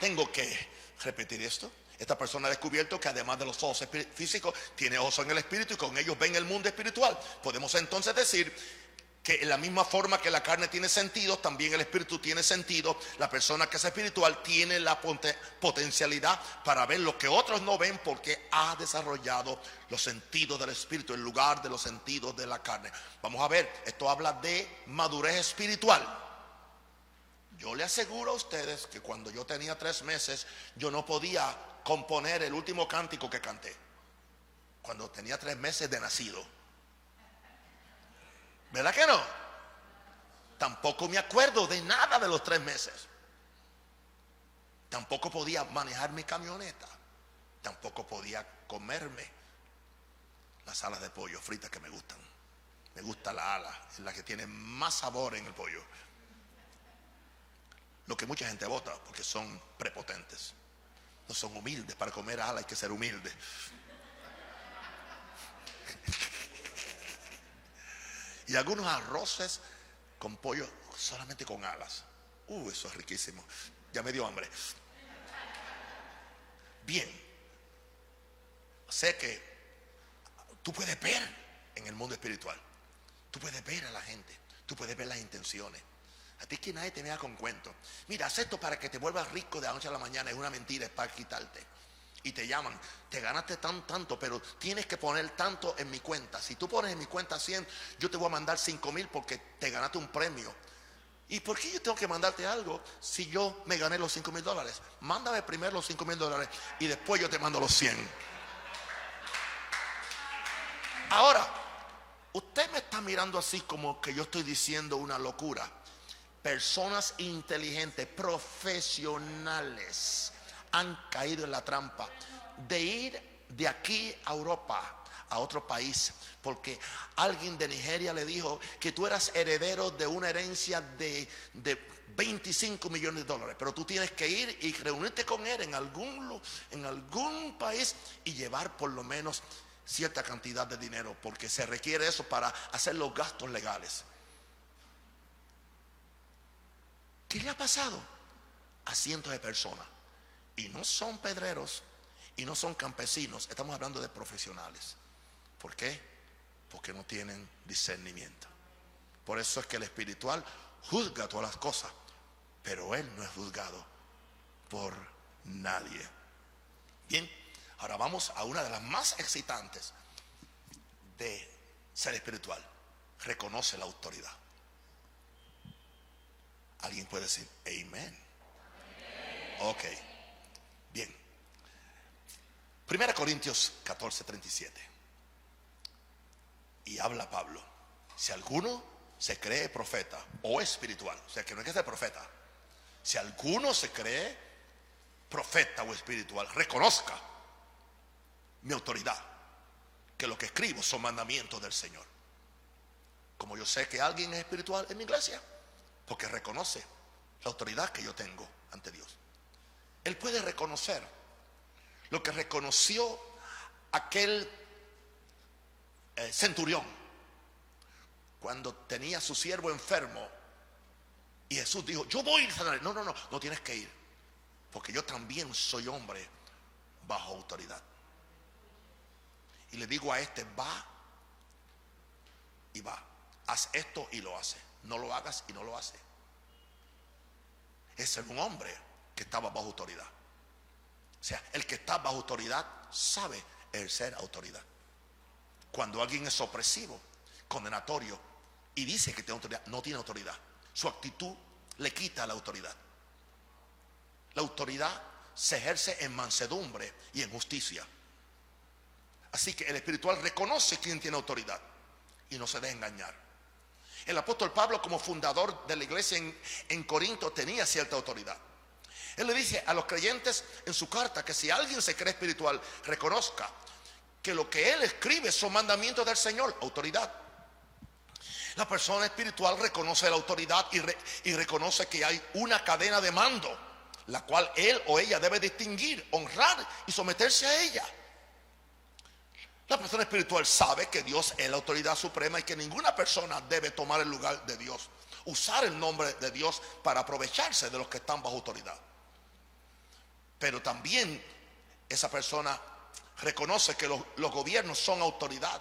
Tengo que repetir esto. Esta persona ha descubierto que además de los ojos físicos, tiene ojos en el espíritu y con ellos ven el mundo espiritual. Podemos entonces decir que en la misma forma que la carne tiene sentido, también el espíritu tiene sentido. La persona que es espiritual tiene la potencialidad para ver lo que otros no ven, porque ha desarrollado los sentidos del espíritu en lugar de los sentidos de la carne. Vamos a ver, esto habla de madurez espiritual. Yo le aseguro a ustedes que cuando yo tenía 3 meses, yo no podía componer el último cántico que canté. Cuando tenía 3 meses de nacido. ¿Verdad que no? Tampoco me acuerdo de nada de los 3 meses. Tampoco podía manejar mi camioneta. Tampoco podía comerme las alas de pollo fritas que me gustan. Me gusta la ala, es la que tiene más sabor en el pollo. Lo que mucha gente vota, porque son prepotentes. No son humildes. Para comer ala hay que ser humilde. Y algunos arroces con pollo solamente con alas. Eso es riquísimo. Ya me dio hambre. Bien. Sé que tú puedes ver en el mundo espiritual. Tú puedes ver a la gente. Tú puedes ver las intenciones. A ti que nadie te vea con cuento. Mira, haz esto para que te vuelvas rico de la noche a la mañana. Es una mentira, es para quitarte. Y te llaman, te ganaste tanto, pero tienes que poner tanto en mi cuenta. Si tú pones en mi cuenta 100, yo te voy a mandar 5,000 porque te ganaste un premio. ¿Y por qué yo tengo que mandarte algo si yo me gané los $5,000? Mándame primero los $5,000 y después yo te mando los 100. Ahora, usted me está mirando así como que yo estoy diciendo una locura. Personas inteligentes, profesionales, han caído en la trampa de ir de aquí a Europa, a otro país, porque alguien de Nigeria le dijo que tú eras heredero de una herencia de $25 millones, pero tú tienes que ir y reunirte con él en algún país y llevar por lo menos cierta cantidad de dinero, porque se requiere eso para hacer los gastos legales. ¿Qué le ha pasado a cientos de personas? Y no son pedreros y no son campesinos. Estamos hablando de profesionales. ¿Por qué? Porque no tienen discernimiento. Por eso es que el espiritual juzga todas las cosas, pero él no es juzgado por nadie. Bien, ahora vamos a una de las más excitantes de ser espiritual. Reconoce la autoridad. ¿Alguien puede decir amén? Ok, bien. 1 Corintios 14:37. Y habla Pablo. Si alguno se cree profeta o espiritual, o sea que no hay que ser profeta. Si alguno se cree profeta o espiritual, reconozca mi autoridad, que lo que escribo son mandamientos del Señor. Como yo sé que alguien es espiritual en mi iglesia, porque reconoce la autoridad que yo tengo ante Dios. Él puede reconocer lo que reconoció aquel centurión cuando tenía a su siervo enfermo y Jesús dijo, yo voy a sanar. No tienes que ir, porque yo también soy hombre bajo autoridad. Y le digo a este, va y va, haz esto y lo hace, no lo hagas y no lo hace. es ser un hombre que estaba bajo autoridad. O sea, el que está bajo autoridad sabe ejercer autoridad. Cuando alguien es opresivo, condenatorio y dice que tiene autoridad, no tiene autoridad. Su actitud le quita la autoridad. La autoridad se ejerce en mansedumbre y en justicia. Así que el espiritual reconoce quién tiene autoridad y no se deja engañar. El apóstol Pablo, como fundador de la iglesia en Corinto, tenía cierta autoridad. Él le dice a los creyentes en su carta que si alguien se cree espiritual, reconozca que lo que él escribe son mandamientos del Señor, autoridad. La persona espiritual reconoce la autoridad y reconoce que hay una cadena de mando, la cual él o ella debe distinguir, honrar y someterse a ella. La persona espiritual sabe que Dios es la autoridad suprema y que ninguna persona debe tomar el lugar de Dios, usar el nombre de Dios para aprovecharse de los que están bajo autoridad. Pero también esa persona reconoce que los gobiernos son autoridad,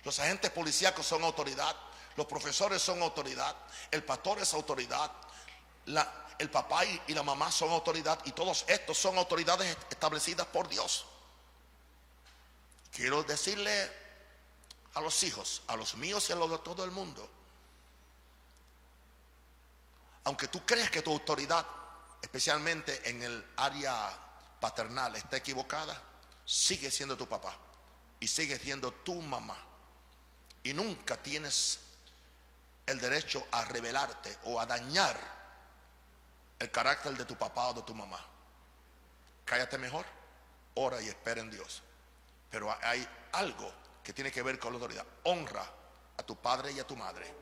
los agentes policíacos son autoridad, los profesores son autoridad, el pastor es autoridad, el papá y la mamá son autoridad, y todos estos son autoridades establecidas por Dios. Quiero decirle a los hijos, a los míos y a los de todo el mundo, aunque tú crees que tu autoridad, especialmente en el área paternal, está equivocada, sigue siendo tu papá y sigue siendo tu mamá, y nunca tienes el derecho a rebelarte o a dañar el carácter de tu papá o de tu mamá. Cállate mejor, ora y espera en Dios. Pero hay algo que tiene que ver con la autoridad. Honra a tu padre y a tu madre,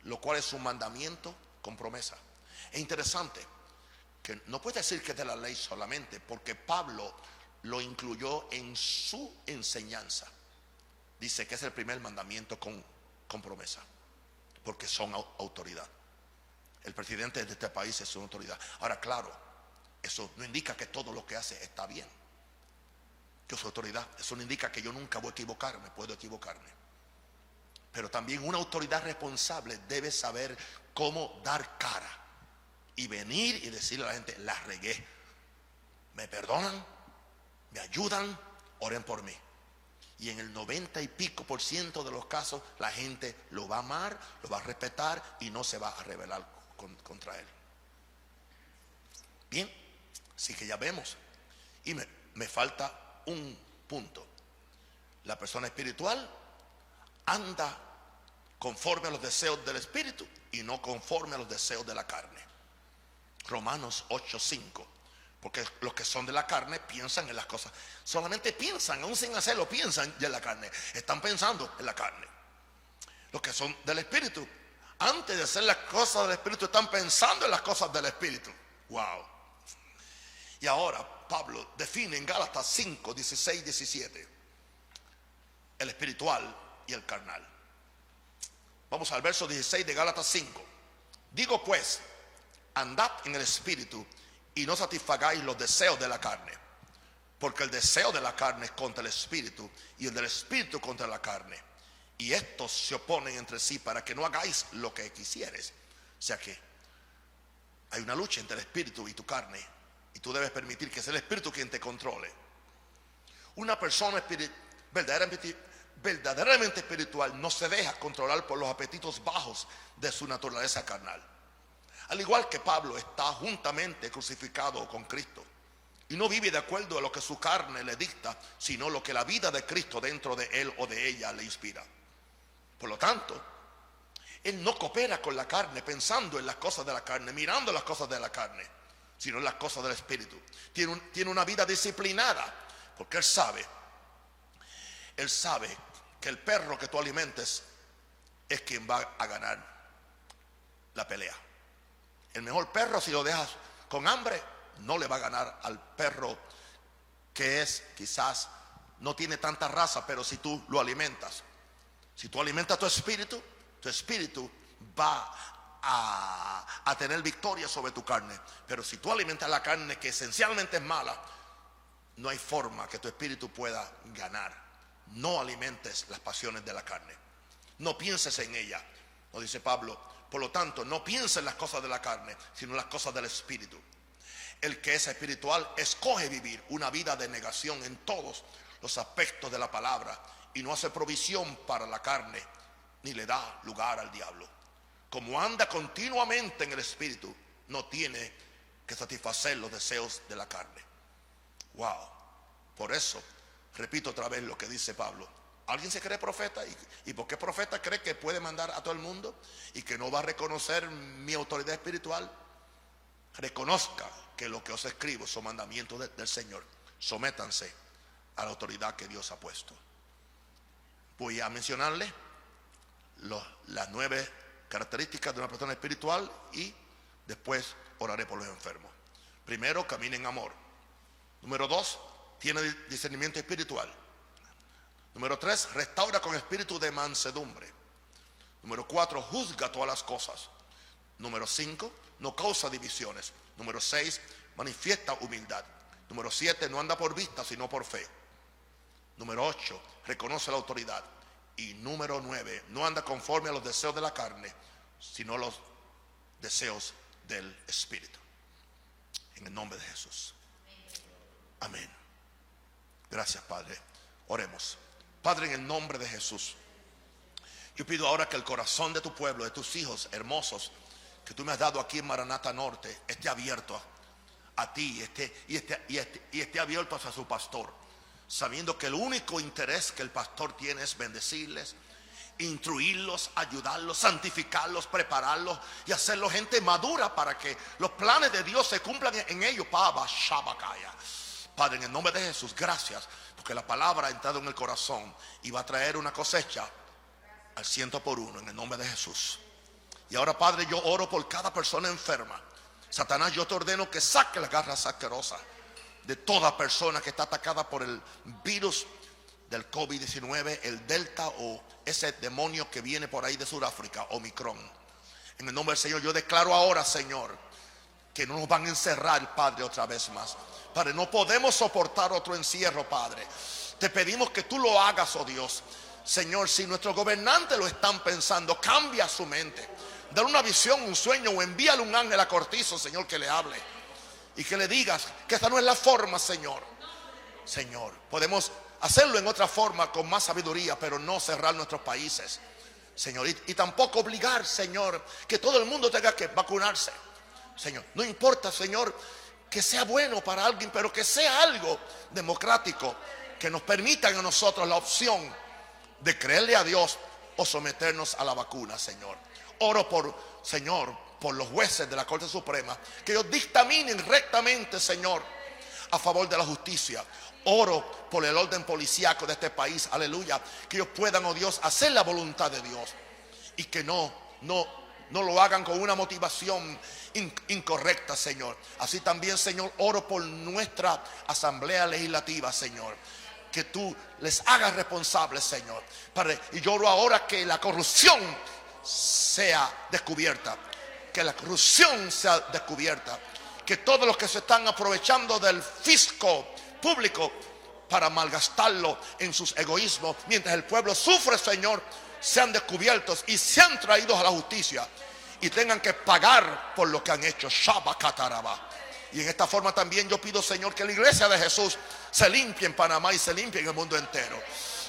lo cual es un mandamiento con promesa. Es interesante que no puedes decir que es de la ley solamente, porque Pablo lo incluyó en su enseñanza. Dice que es el primer mandamiento con promesa, porque son autoridad. El presidente de este país es una autoridad. Ahora, claro, eso no indica que todo lo que hace está bien, que es autoridad. Eso no indica que yo nunca voy a equivocarme, puedo equivocarme. Pero también una autoridad responsable debe saber cómo dar cara y venir y decirle a la gente: la regué, me perdonan, me ayudan, oren por mí. Y en el 90 y pico % de los casos la gente lo va a amar, lo va a respetar y no se va a rebelar contra él. Bien, así que ya vemos. Y me falta un punto. La persona espiritual anda conforme a los deseos del espíritu y no conforme a los deseos de la carne. Romanos 8:5. Porque los que son de la carne piensan en las cosas, solamente piensan, aún sin hacerlo, piensan ya en la carne, están pensando en la carne. Los que son del espíritu, antes de hacer las cosas del espíritu, están pensando en las cosas del espíritu. Wow. Y ahora Pablo define en Gálatas 5, 16, 17 el espiritual y el carnal. Vamos al verso 16 de Gálatas 5. Digo pues, andad en el espíritu y no satisfagáis los deseos de la carne, porque el deseo de la carne es contra el espíritu y el del espíritu contra la carne, y estos se oponen entre sí para que no hagáis lo que quisieres. O sea que hay una lucha entre el espíritu y tu carne, y tú debes permitir que sea el espíritu quien te controle. Una persona verdaderamente espiritual no se deja controlar por los apetitos bajos de su naturaleza carnal. Al igual que Pablo está juntamente crucificado con Cristo y no vive de acuerdo a lo que su carne le dicta, sino lo que la vida de Cristo dentro de él o de ella le inspira. Por lo tanto, él no coopera con la carne pensando en las cosas de la carne, mirando las cosas de la carne, sino en las cosas del espíritu. Tiene una vida disciplinada, porque él sabe que el perro que tú alimentes es quien va a ganar la pelea. El mejor perro, si lo dejas con hambre, no le va a ganar al perro que es quizás no tiene tanta raza, pero si tú lo alimentas, si tú alimentas tu espíritu va a tener victoria sobre tu carne. Pero si tú alimentas la carne, que esencialmente es mala, no hay forma que tu espíritu pueda ganar. No alimentes las pasiones de la carne, no pienses en ella. Nos dice Pablo: Por lo tanto, no piensa en las cosas de la carne, sino en las cosas del Espíritu. El que es espiritual escoge vivir una vida de negación en todos los aspectos de la palabra y no hace provisión para la carne ni le da lugar al diablo. Como anda continuamente en el Espíritu, no tiene que satisfacer los deseos de la carne. Wow. Por eso, repito otra vez lo que dice Pablo. ¿Alguien se cree profeta? ¿Y por qué profeta cree que puede mandar a todo el mundo y que no va a reconocer mi autoridad espiritual? Reconozca que lo que os escribo son mandamientos del Señor. Sométanse a la autoridad que Dios ha puesto. Voy a mencionarle las 9 características de una persona espiritual y después oraré por los enfermos. Primero, camina en amor. Número 2, tiene discernimiento espiritual. Número 3, restaura con espíritu de mansedumbre. Número 4, juzga todas las cosas. Número 5, no causa divisiones. Número 6, manifiesta humildad. Número 7, no anda por vista sino por fe. Número 8, reconoce la autoridad. Y número 9, no anda conforme a los deseos de la carne, sino los deseos del Espíritu. En el nombre de Jesús. Amén. Gracias, Padre. Oremos. Padre, en el nombre de Jesús, yo pido ahora que el corazón de tu pueblo, de tus hijos hermosos que tú me has dado aquí en Maranata Norte, esté abierto a ti y esté abierto hacia su pastor, sabiendo que el único interés que el pastor tiene es bendecirles, instruirlos, ayudarlos, santificarlos, prepararlos y hacerlos gente madura para que los planes de Dios se cumplan en ellos. Padre, en el nombre de Jesús, gracias porque la palabra ha entrado en el corazón y va a traer una cosecha al 100 por 1 en el nombre de Jesús. Y ahora, Padre, yo oro por cada persona enferma. Satanás, yo te ordeno que saque las garras asquerosas de toda persona que está atacada por el virus del COVID-19, el Delta o ese demonio que viene por ahí de Sudáfrica, Omicron. En el nombre del Señor, yo declaro ahora, Señor, que no nos van a encerrar, Padre, otra vez más. Padre, no podemos soportar otro encierro, Padre. Te pedimos que tú lo hagas, oh Dios. Señor, si nuestros gobernantes lo están pensando, cambia su mente. Dale una visión, un sueño o envíale un ángel a Cortizo, Señor, que le hable. Y que le digas que esta no es la forma, Señor. Señor, podemos hacerlo en otra forma con más sabiduría, pero no cerrar nuestros países, Señor. Y tampoco obligar, Señor, que todo el mundo tenga que vacunarse. Señor, no importa, Señor, que sea bueno para alguien, pero que sea algo democrático, que nos permitan a nosotros la opción de creerle a Dios o someternos a la vacuna, Señor. Oro por, Señor, por los jueces de la Corte Suprema, que ellos dictaminen rectamente, Señor, a favor de la justicia. Oro por el orden policíaco de este país, aleluya, que ellos puedan, oh Dios, hacer la voluntad de Dios y que no lo hagan con una motivación incorrecta, Señor. Así también, Señor, oro por nuestra asamblea legislativa, Señor, que tú les hagas responsables, Señor, Padre. Y yo oro ahora que la corrupción sea descubierta, que la corrupción sea descubierta, que todos los que se están aprovechando del fisco público para malgastarlo en sus egoísmos, mientras el pueblo sufre, Señor, sean descubiertos y sean traídos a la justicia y tengan que pagar por lo que han hecho. Y en esta forma también yo pido, Señor, que la iglesia de Jesús se limpie en Panamá y se limpie en el mundo entero.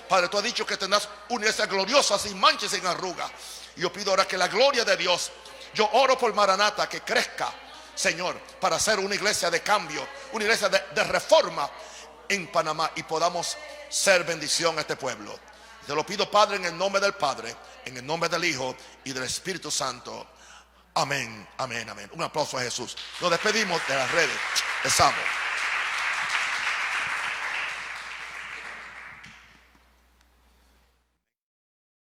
Padre, tú has dicho que tendrás una iglesia gloriosa, sin mancha y sin arruga. Y yo pido ahora que la gloria de Dios, yo oro por Maranata, que crezca, Señor, para ser una iglesia de cambio, una iglesia de reforma en Panamá, y podamos ser bendición a este pueblo. Te lo pido, Padre, en el nombre del Padre, en el nombre del Hijo y del Espíritu Santo. Amén, amén, amén. Un aplauso a Jesús. Nos despedimos de las redes. Les amo.